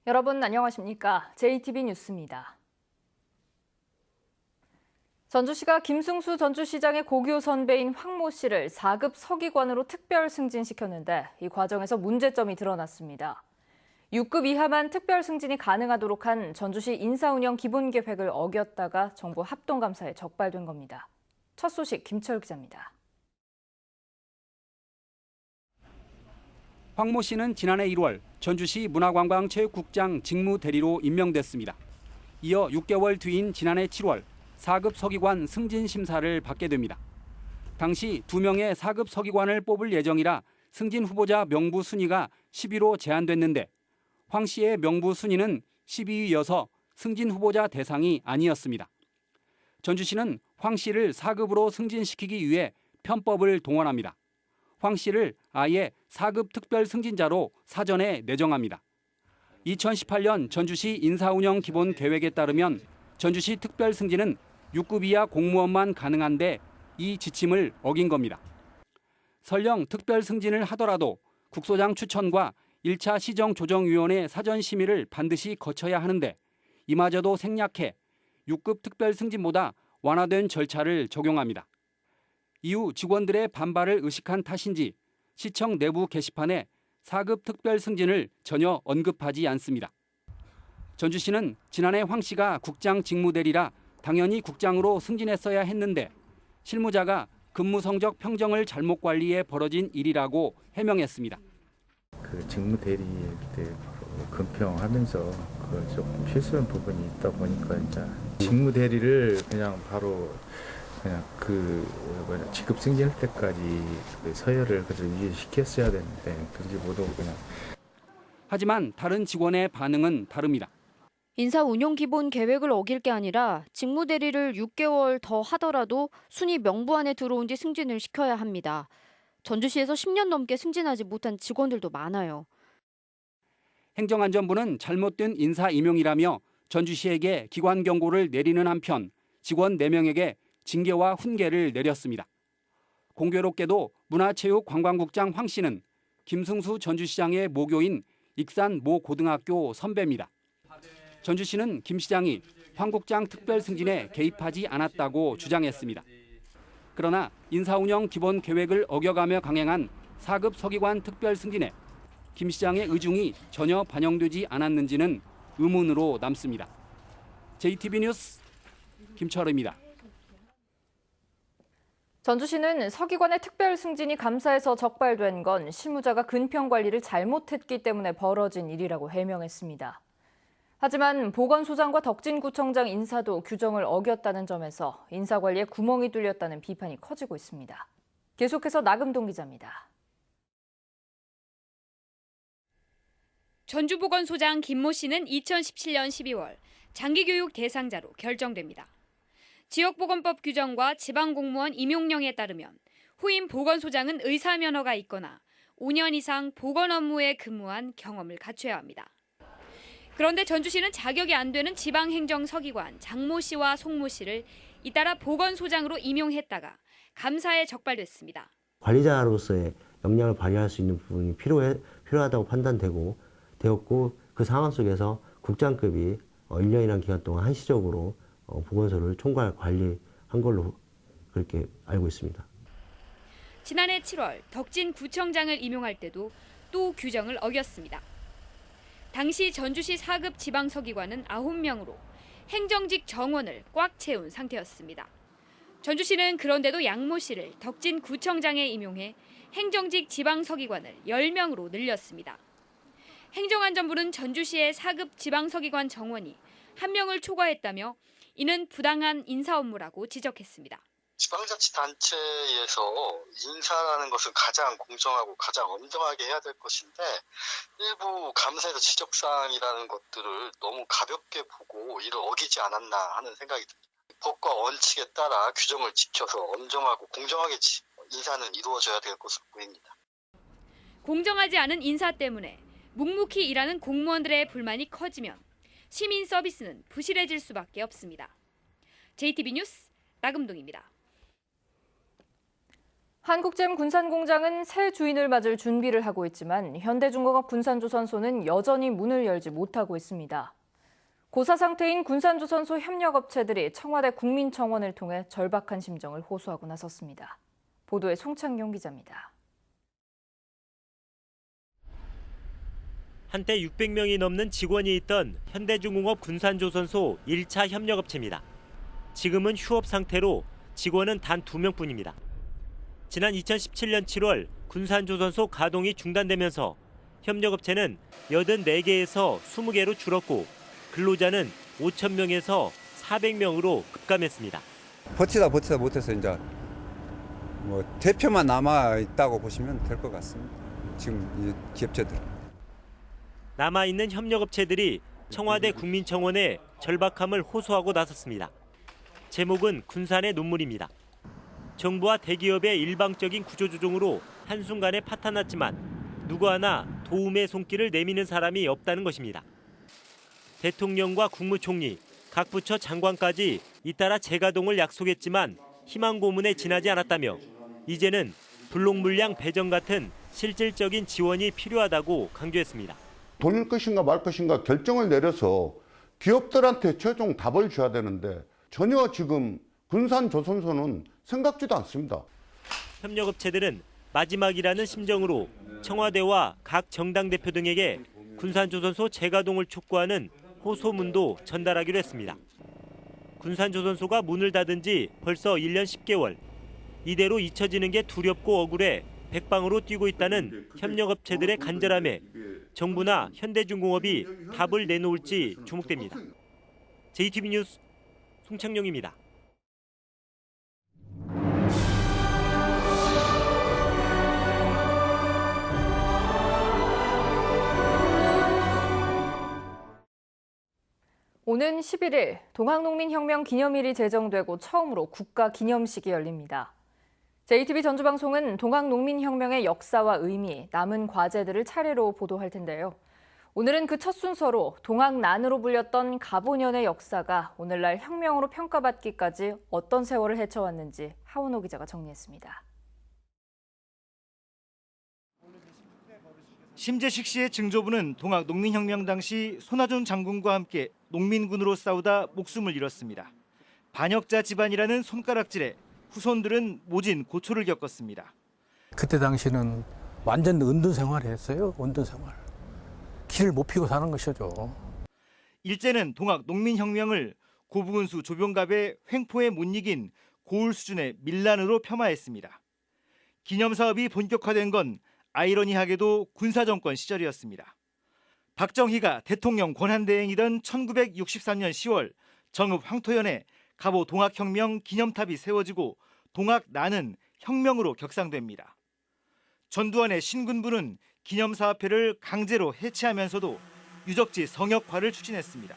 여러분 안녕하십니까? JTB 뉴스입니다. 전주시가 김승수 전주시장의 고교 선배인 황모 씨를 4급 서기관으로 특별 승진시켰는데 이 과정에서 문제점이 드러났습니다. 6급 이하만 특별 승진이 가능하도록 한 전주시 인사운영 기본계획을 어겼다가 정부 합동감사에 적발된 겁니다. 첫 소식 김철 기자입니다. 황모 씨는 지난해 1월 전주시 문화관광체육국장 직무대리로 임명됐습니다. 이어 6개월 뒤인 지난해 7월 4급 서기관 승진 심사를 받게 됩니다. 당시 2명의 4급 서기관을 뽑을 예정이라 승진 후보자 명부 순위가 10위로 제한됐는데 황 씨의 명부 순위는 12위여서 승진 후보자 대상이 아니었습니다. 전주시는 황 씨를 4급으로 승진시키기 위해 편법을 동원합니다. 황 씨를 아예 4급 특별 승진자로 사전에 내정합니다. 2018년 전주시 인사운영 기본 계획에 따르면 전주시 특별 승진은 6급 이하 공무원만 가능한데 이 지침을 어긴 겁니다. 설령 특별 승진을 하더라도 국소장 추천과 1차 시정조정위원회 사전 심의를 반드시 거쳐야 하는데 이마저도 생략해 6급 특별 승진보다 완화된 절차를 적용합니다. 이후 직원들의 반발을 의식한 탓인지 시청 내부 게시판에 4급 특별 승진을 전혀 언급하지 않습니다. 전주시는 지난해 황 씨가 국장 직무대리라 당연히 국장으로 승진했어야 했는데 실무자가 근무 성적 평정을 잘못 관리해 벌어진 일이라고 해명했습니다. 그 직무대리 때 근평하면서 그 조금 실수한 부분이 있다 보니까 이제 직무대리를 그냥 바로 그냥 직급 승진할 때까지 그 서열을 그대로 유지시켰어야 되는데 그러지 못하고 그냥. 하지만 다른 직원의 반응은 다릅니다. 인사 운영 기본 계획을 어길 게 아니라 직무대리를 6개월 더 하더라도 순위 명부 안에 들어온 뒤 승진을 시켜야 합니다. 전주시에서 10년 넘게 승진하지 못한 직원들도 많아요. 행정안전부는 잘못된 인사 임용이라며 전주시에게 기관 경고를 내리는 한편 직원 4명에게 징계와 훈계를 내렸습니다. 공교롭게도 문화체육관광국장 황 씨는 김승수 전주시장의 모교인 익산 모 고등학교 선배입니다. 전주시는 김 시장이 황 국장 특별 승진에 개입하지 않았다고 주장했습니다. 그러나 인사운영 기본 계획을 어겨가며 강행한 4급 서기관 특별 승진에 김 시장의 의중이 전혀 반영되지 않았는지는 의문으로 남습니다. JTB 뉴스 김철입니다. 전주시는 서기관의 특별 승진이 감사에서 적발된 건 실무자가 근평 관리를 잘못했기 때문에 벌어진 일이라고 해명했습니다. 하지만 보건소장과 덕진구청장 인사도 규정을 어겼다는 점에서 인사관리에 구멍이 뚫렸다는 비판이 커지고 있습니다. 계속해서 나금동 기자입니다. 전주보건소장 김모 씨는 2017년 12월 장기교육 대상자로 결정됩니다. 지역보건법 규정과 지방공무원 임용령에 따르면 후임 보건소장은 의사면허가 있거나 5년 이상 보건 업무에 근무한 경험을 갖춰야 합니다. 그런데 전주시는 자격이 안 되는 지방행정서기관 장모 씨와 송모 씨를 잇따라 보건소장으로 임용했다가 감사에 적발됐습니다. 관리자로서의 역량을 발휘할 수 있는 부분이 필요하다고 되었고 그 상황 속에서 국장급이 1년이라는 기간 동안 한시적으로 보건소를 총괄 관리한 걸로 그렇게 알고 있습니다. 지난해 7월 덕진구청장을 임용할 때도 또 규정을 어겼습니다. 당시 전주시 4급 지방서기관은 9명으로 행정직 정원을 꽉 채운 상태였습니다. 전주시는 그런데도 양모 씨를 덕진구청장에 임용해 행정직 지방서기관을 10명으로 늘렸습니다. 행정안전부는 전주시의 4급 지방서기관 정원이 1명을 초과했다며 이는 부당한 인사 업무라고 지적했습니다. 지방자치단체에서 인사라는 것은 가장 공정하고 가장 엄정하게 해야 될 것인데 일부 감사에서 지적사항이라는 것들을 너무 가볍게 보고 이를 어기지 않았나 하는 생각이 듭니다. 법과 원칙에 따라 규정을 지켜서 엄정하고 공정하게 인사는 이루어져야 될 것으로 보입니다. 공정하지 않은 인사 때문에 묵묵히 일하는 공무원들의 불만이 커지면 시민 서비스는 부실해질 수밖에 없습니다. JTB 뉴스 나금동입니다. 한국잼 군산공장은 새 주인을 맞을 준비를 하고 있지만 현대중공업 군산조선소는 여전히 문을 열지 못하고 있습니다. 고사 상태인 군산조선소 협력업체들이 청와대 국민청원을 통해 절박한 심정을 호소하고 나섰습니다. 보도에 송창용 기자입니다. 한때 600명이 넘는 직원이 있던 현대중공업 군산조선소 1차 협력업체입니다. 지금은 휴업 상태로 직원은 단 2명뿐입니다. 지난 2017년 7월 군산조선소 가동이 중단되면서 협력업체는 84개에서 20개로 줄었고 근로자는 5,000명에서 400명으로 급감했습니다. 버티다 못해서 이제 대표만 남아 있다고 보시면 될 것 같습니다. 지금 이 기업체들. 남아있는 협력업체들이 청와대 국민청원에 절박함을 호소하고 나섰습니다. 제목은 군산의 눈물입니다. 정부와 대기업의 일방적인 구조조정으로 한순간에 파탄났지만 누구 하나 도움의 손길을 내미는 사람이 없다는 것입니다. 대통령과 국무총리, 각 부처 장관까지 잇따라 재가동을 약속했지만 희망 고문에 지나지 않았다며 이제는 불록 물량 배정 같은 실질적인 지원이 필요하다고 강조했습니다. 돌릴 것인가 말 것인가 결정을 내려서 기업들한테 최종 답을 줘야 되는데 전혀 지금 군산조선소는 생각지도 않습니다. 협력업체들은 마지막이라는 심정으로 청와대와 각 정당 대표 등에게 군산조선소 재가동을 촉구하는 호소문도 전달하기로 했습니다. 군산조선소가 문을 닫은 지 벌써 1년 10개월. 이대로 잊혀지는 게 두렵고 억울해 백방으로 뛰고 있다는 협력업체들의 간절함에 정부나 현대중공업이 답을 내놓을지 주목됩니다. JTB 뉴스 송창용입니다. 오는 11일 동학농민혁명 기념일이 제정되고 처음으로 국가기념식이 열립니다. JTB 전주방송은 동학농민혁명의 역사와 의미, 남은 과제들을 차례로 보도할 텐데요. 오늘은 그 첫 순서로 동학난으로 불렸던 가보년의 역사가 오늘날 혁명으로 평가받기까지 어떤 세월을 헤쳐왔는지 하원호 기자가 정리했습니다. 심재식 씨의 증조부는 동학농민혁명 당시 손아준 장군과 함께 농민군으로 싸우다 목숨을 잃었습니다. 반역자 집안이라는 손가락질에 후손들은 모진 고초를 겪었습니다. 그때 당시는 완전 은둔 생활을 했어요. 은둔 생활. 길을 못 피고 사는 것이죠. 일제는 동학농민혁명을 고부군수 조병갑의 횡포에 못 이긴 고울 수준의 밀란으로 폄하했습니다. 기념사업이 본격화된 건 아이러니하게도 군사정권 시절이었습니다. 박정희가 대통령 권한대행이던 1963년 10월 정읍 황토현에 갑오 동학혁명 기념탑이 세워지고 동학난은 혁명으로 격상됩니다. 전두환의 신군부는 기념사업회를 강제로 해체하면서도 유적지 성역화를 추진했습니다.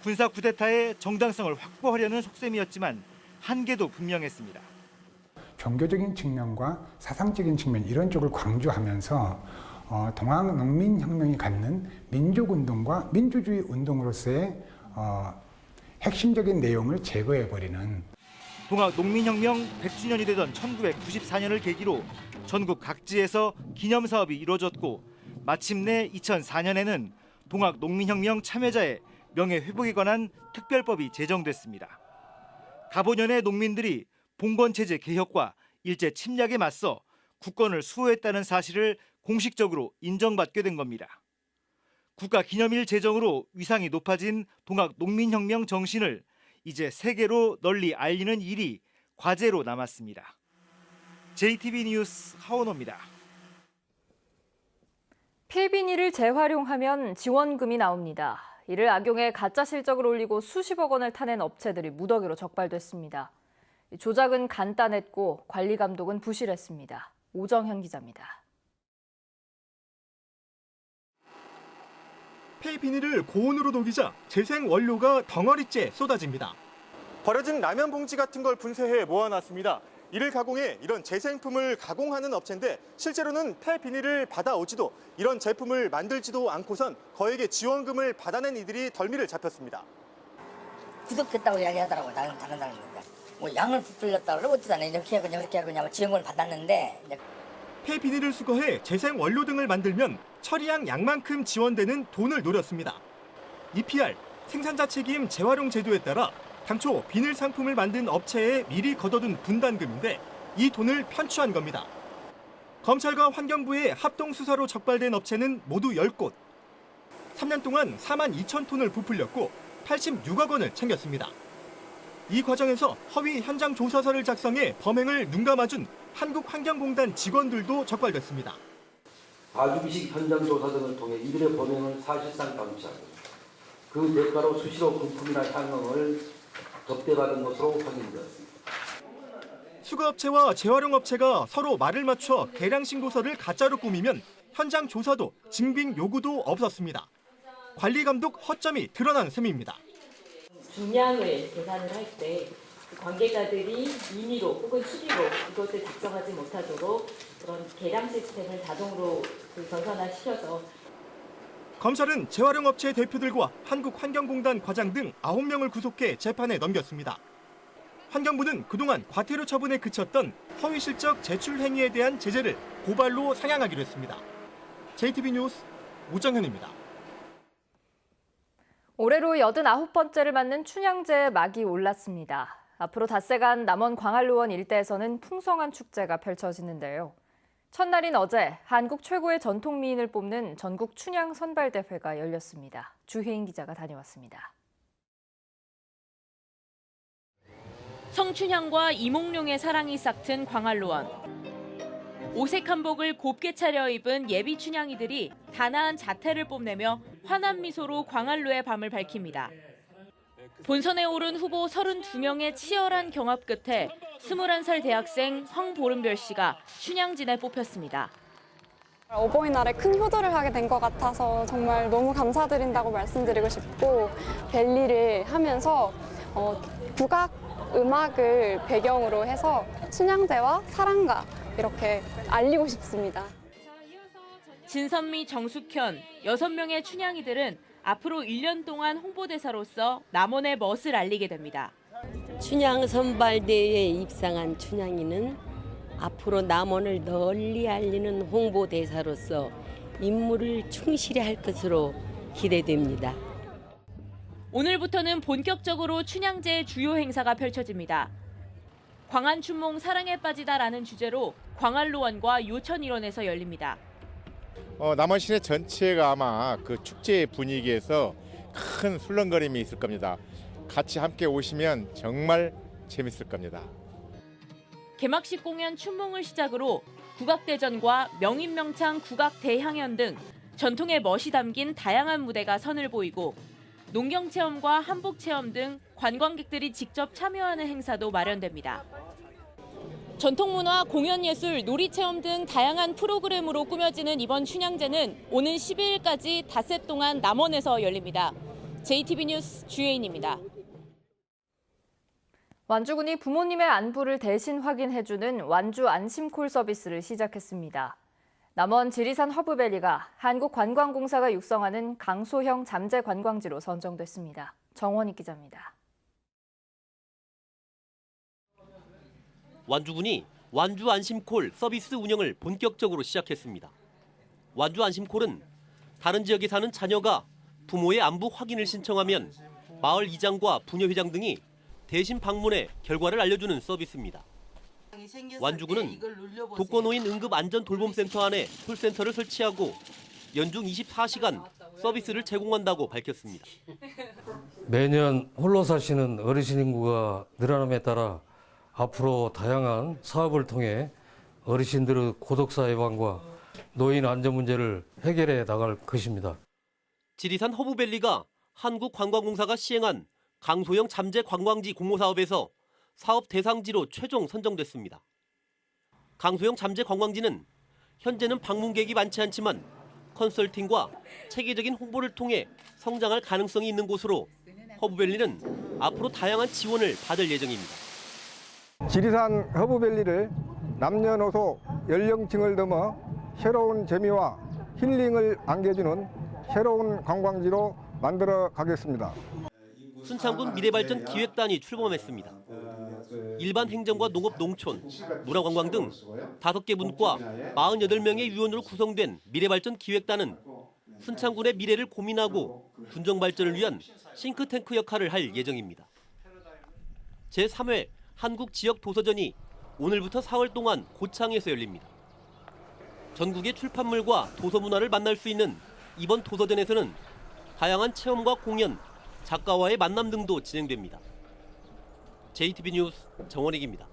군사 쿠데타의 정당성을 확보하려는 속셈이었지만 한계도 분명했습니다. 종교적인 측면과 사상적인 측면 이런 쪽을 강조하면서 동학농민혁명이 갖는 민족운동과 민주주의 운동으로서의 핵심적인 내용을 제거해버리는 동학농민혁명 100주년이 되던 1994년을 계기로 전국 각지에서 기념사업이 이루어졌고 마침내 2004년에는 동학농민혁명 참여자의 명예회복에 관한 특별법이 제정됐습니다. 가보년의 농민들이 봉건체제 개혁과 일제 침략에 맞서 국권을 수호했다는 사실을 공식적으로 인정받게 된 겁니다. 국가기념일 제정으로 위상이 높아진 동학농민혁명 정신을 이제 세계로 널리 알리는 일이 과제로 남았습니다. JTB 뉴스 하원호입니다. 폐비닐을 재활용하면 지원금이 나옵니다. 이를 악용해 가짜 실적을 올리고 수십억 원을 타낸 업체들이 무더기로 적발됐습니다. 조작은 간단했고 관리 감독은 부실했습니다. 오정현 기자입니다. 폐비닐을 고온으로 녹이자 재생 원료가 덩어리째 쏟아집니다. 버려진 라면 봉지 같은 걸 분쇄해 모아놨습니다. 이를 가공해 이런 재생품을 가공하는 업체인데 실제로는 폐비닐을 받아오지도 이런 제품을 만들지도 않고선 거액의 지원금을 받아낸 이들이 덜미를 잡혔습니다. 구독됐다고 이야기하더라고요. 다른 사람들. 뭐 양을 부풀렸다 그러면 어쩌잖아요. 이렇게 하거나 저렇게 하거나 지원금을 받았는데 이제 폐 비닐을 수거해 재생 원료 등을 만들면 처리한 양만큼 지원되는 돈을 노렸습니다. EPR, 생산자 책임 재활용 제도에 따라 당초 비닐 상품을 만든 업체에 미리 걷어둔 분담금인데 이 돈을 편취한 겁니다. 검찰과 환경부의 합동 수사로 적발된 업체는 모두 10곳. 3년 동안 4만 2천 톤을 부풀렸고 86억 원을 챙겼습니다. 이 과정에서 허위 현장 조사서를 작성해 범행을 눈감아준 한국환경공단 직원들도 적발됐습니다. 봐주기식 현장 조사 등을 통해 이들의 범행을 사실상 감시하고 그 대가로 수시로 금품이나 향응을 접대받은 것으로 확인되었습니다. 수거업체와 재활용업체가 서로 말을 맞춰 개량 신고서를 가짜로 꾸미면 현장 조사도 증빙 요구도 없었습니다. 관리 감독 허점이 드러난 셈입니다. 중량을 계산을 할 때 관계자들이 임의로 혹은 수리로 이것을 작성하지 못하도록 그런 계량 시스템을 자동으로 전산화시켜서 검찰은 재활용업체 대표들과 한국환경공단 과장 등 9명을 구속해 재판에 넘겼습니다. 환경부는 그동안 과태료 처분에 그쳤던 허위 실적 제출 행위에 대한 제재를 고발로 상향하기로 했습니다. JTB 뉴스 우정현입니다. 올해로 89번째를 맞는 춘향제의 막이 올랐습니다. 앞으로 닷새간 남원 광안루원 일대에서는 풍성한 축제가 펼쳐지는데요. 첫날인 어제 한국 최고의 전통미인을 뽑는 전국 춘향 선발대회가 열렸습니다. 주혜인 기자가 다녀왔습니다. 성춘향과 이몽룡의 사랑이 싹튼 광안루원. 오색 한복을 곱게 차려입은 예비 춘향이들이 단아한 자태를 뽐내며 환한 미소로 광안루의 밤을 밝힙니다. 본선에 오른 후보 32명의 치열한 경합 끝에 21살 대학생 황보름별 씨가 춘향진에 뽑혔습니다. 어버이날에 큰 효도를 하게 된 것 같아서 정말 너무 감사드린다고 말씀드리고 싶고 벨리를 하면서 국악 음악을 배경으로 해서 춘향제와 사랑가 이렇게 알리고 싶습니다. 진선미, 정숙현, 6명의 춘향이들은 앞으로 1년 동안 홍보대사로서 남원의 멋을 알리게 됩니다. 춘향 선발대회에 입상한 춘향이는 앞으로 남원을 널리 알리는 홍보대사로서 임무를 충실히 할 것으로 기대됩니다. 오늘부터는 본격적으로 춘향제의 주요 행사가 펼쳐집니다. 광안춘몽 사랑에 빠지다라는 주제로 광안루원과 요천일원에서 열립니다. 남원 시내 전체가 아마 그 축제 분위기에서 큰 술렁거림이 있을 겁니다. 같이 함께 오시면 정말 재밌을 겁니다. 개막식 공연 춘몽을 시작으로 국악대전과 명인명창 국악대향연 등 전통의 멋이 담긴 다양한 무대가 선을 보이고 농경체험과 한복체험 등 관광객들이 직접 참여하는 행사도 마련됩니다. 전통문화, 공연예술, 놀이체험 등 다양한 프로그램으로 꾸며지는 이번 춘향제는 오는 12일까지 닷새 동안 남원에서 열립니다. JTB 뉴스 주혜인입니다. 완주군이 부모님의 안부를 대신 확인해주는 완주 안심콜 서비스를 시작했습니다. 남원 지리산 허브밸리가 한국관광공사가 육성하는 강소형 잠재 관광지로 선정됐습니다. 정원익 기자입니다. 완주군이 완주 안심콜 서비스 운영을 본격적으로 시작했습니다. 완주 안심콜은 다른 지역에 사는 자녀가 부모의 안부 확인을 신청하면 마을 이장과 부녀회장 등이 대신 방문해 결과를 알려주는 서비스입니다. 완주군은 독거노인 응급안전돌봄센터 안에 콜센터를 설치하고 연중 24시간 서비스를 제공한다고 밝혔습니다. 매년 홀로 사시는 어르신 인구가 늘어남에 따라 앞으로 다양한 사업을 통해 어르신들의 고독사 예방과 노인 안전 문제를 해결해 나갈 것입니다. 지리산 허브밸리가 한국관광공사가 시행한 강소형 잠재 관광지 공모 사업에서 사업 대상지로 최종 선정됐습니다. 강소형 잠재 관광지는 현재는 방문객이 많지 않지만 컨설팅과 체계적인 홍보를 통해 성장할 가능성이 있는 곳으로 허브밸리는 앞으로 다양한 지원을 받을 예정입니다. 지리산 허브밸리를 남녀노소 연령층을 넘어 새로운 재미와 힐링을 안겨주는 새로운 관광지로 만들어 가겠습니다. 순창군 미래발전 기획단이 출범했습니다. 일반 행정과 농업 농촌, 문화관광 등 5개 분과 48명의 위원으로 구성된 미래발전기획단은 순창군의 미래를 고민하고 군정 발전을 위한 싱크탱크 역할을 할 예정입니다. 제3회 한국지역도서전이 오늘부터 4월 동안 고창에서 열립니다. 전국의 출판물과 도서문화를 만날 수 있는 이번 도서전에서는 다양한 체험과 공연, 작가와의 만남 등도 진행됩니다. JTB 뉴스 정원익입니다.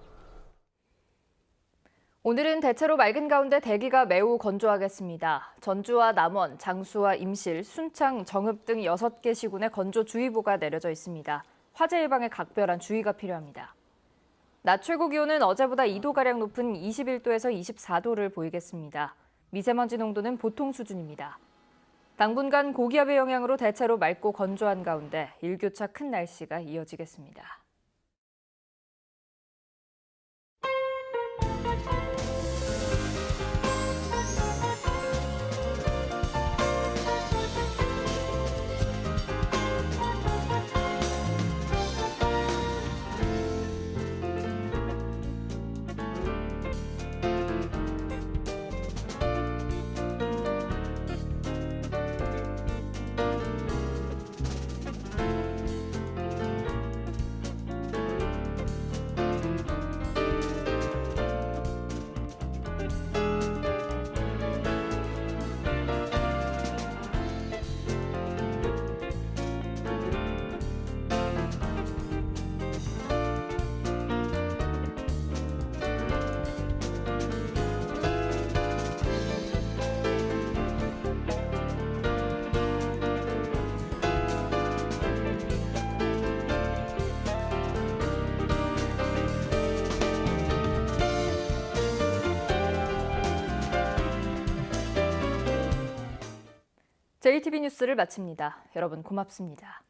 오늘은 대체로 맑은 가운데 대기가 매우 건조하겠습니다. 전주와 남원, 장수와 임실, 순창, 정읍 등 6개 시군에 건조주의보가 내려져 있습니다. 화재 예방에 각별한 주의가 필요합니다. 낮 최고 기온은 어제보다 2도가량 높은 21도에서 24도를 보이겠습니다. 미세먼지 농도는 보통 수준입니다. 당분간 고기압의 영향으로 대체로 맑고 건조한 가운데 일교차 큰 날씨가 이어지겠습니다. JTB 뉴스를 마칩니다. 여러분 고맙습니다.